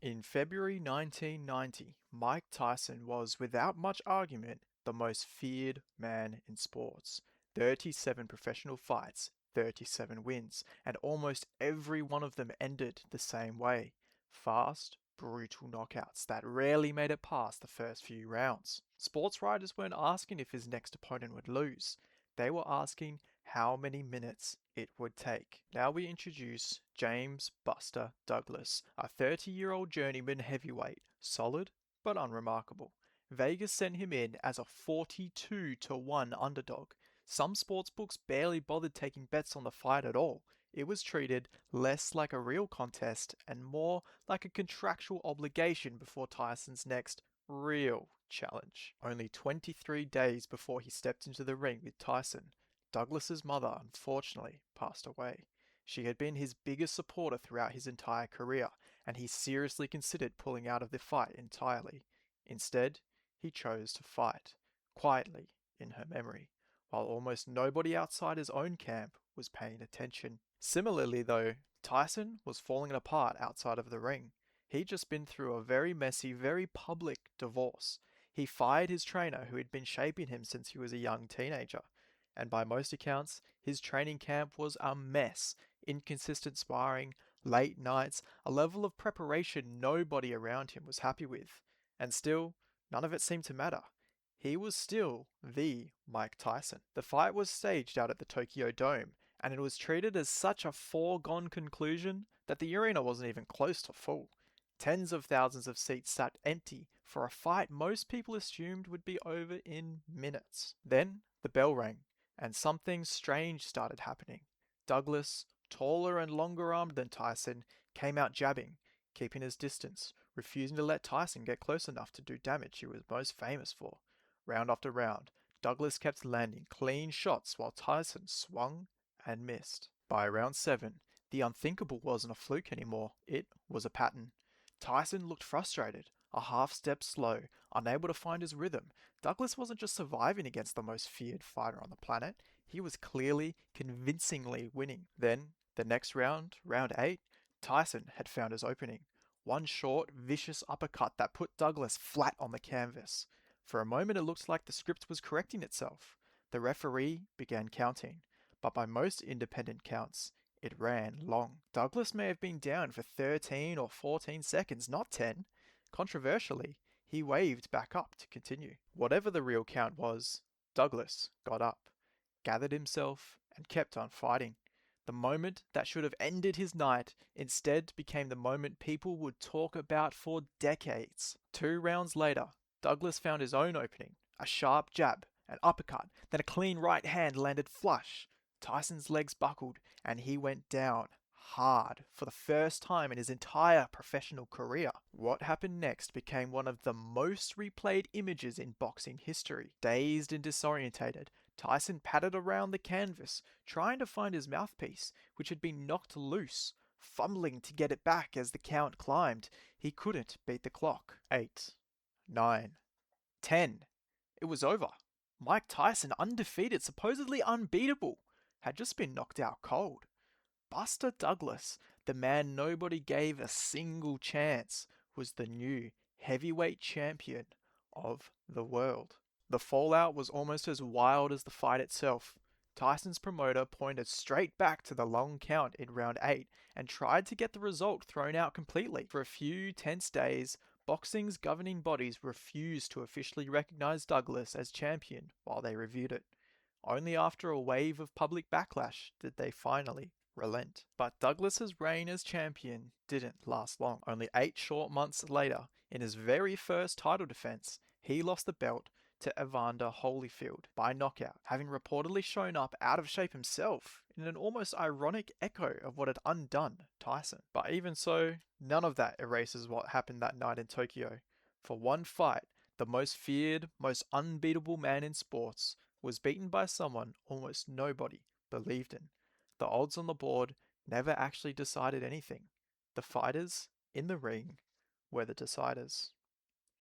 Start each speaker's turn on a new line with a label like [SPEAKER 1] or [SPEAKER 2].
[SPEAKER 1] In February 1990, Mike Tyson was, without much argument, the most feared man in sports. 37 professional fights, 37 wins, and almost every one of them ended the same way. Fast, brutal knockouts that rarely made it past the first few rounds. Sports writers weren't asking if his next opponent would lose. They were asking how many minutes it would take. Now we introduce James "Buster" Douglas, a 30-year-old journeyman heavyweight, solid but unremarkable. Vegas sent him in as a 42-1 underdog. Some sportsbooks barely bothered taking bets on the fight at all. It was treated less like a real contest and more like a contractual obligation before Tyson's next real challenge. Only 23 days before he stepped into the ring with Tyson, Douglas's mother unfortunately passed away. She had been his biggest supporter throughout his entire career, and he seriously considered pulling out of the fight entirely. Instead, he chose to fight, quietly, in her memory, while almost nobody outside his own camp was paying attention. Similarly, though, Tyson was falling apart outside of the ring. He'd just been through a very messy, very public divorce. He fired his trainer who had been shaping him since he was a young teenager, and by most accounts, his training camp was a mess. Inconsistent sparring, late nights, a level of preparation nobody around him was happy with. And still, none of it seemed to matter. He was still the Mike Tyson. The fight was staged out at the Tokyo Dome, and it was treated as such a foregone conclusion that the arena wasn't even close to full. Tens of thousands of seats sat empty for a fight most people assumed would be over in minutes. Then the bell rang, and something strange started happening. Douglas, taller and longer armed than Tyson, came out jabbing, keeping his distance, refusing to let Tyson get close enough to do damage he was most famous for. Round after round, Douglas kept landing clean shots while Tyson swung and missed. By round 7, the unthinkable wasn't a fluke anymore, it was a pattern. Tyson looked frustrated, a half step slow, unable to find his rhythm. Douglas wasn't just surviving against the most feared fighter on the planet, he was clearly, convincingly winning. Then, the next round, round 8, Tyson had found his opening. One short, vicious uppercut that put Douglas flat on the canvas. For a moment it looked like the script was correcting itself. The referee began counting, but by most independent counts, it ran long. Douglas may have been down for 13 or 14 seconds, not 10. Controversially, he waved back up to continue. Whatever the real count was, Douglas got up, gathered himself, and kept on fighting. The moment that should have ended his night instead became the moment people would talk about for decades. 2 rounds later, Douglas found his own opening, a sharp jab, an uppercut, then a clean right hand landed flush. Tyson's legs buckled, and he went down hard for the first time in his entire professional career. What happened next became one of the most replayed images in boxing history. Dazed and disorientated, Tyson pattered around the canvas, trying to find his mouthpiece, which had been knocked loose. Fumbling to get it back as the count climbed, he couldn't beat the clock. 8, 9, 10. It was over. Mike Tyson, undefeated, supposedly unbeatable, had just been knocked out cold. Buster Douglas, the man nobody gave a single chance, was the new heavyweight champion of the world. The fallout was almost as wild as the fight itself. Tyson's promoter pointed straight back to the long count in round 8 and tried to get the result thrown out completely. For a few tense days, boxing's governing bodies refused to officially recognize Douglas as champion while they reviewed it. Only after a wave of public backlash did they finally relent. But Douglas's reign as champion didn't last long. Only 8 short months later, in his very first title defense, he lost the belt to Evander Holyfield by knockout, having reportedly shown up out of shape himself in an almost ironic echo of what had undone Tyson. But even so, none of that erases what happened that night in Tokyo. For one fight, the most feared, most unbeatable man in sports was beaten by someone almost nobody believed in. The odds on the board never actually decided anything. The fighters in the ring were the deciders.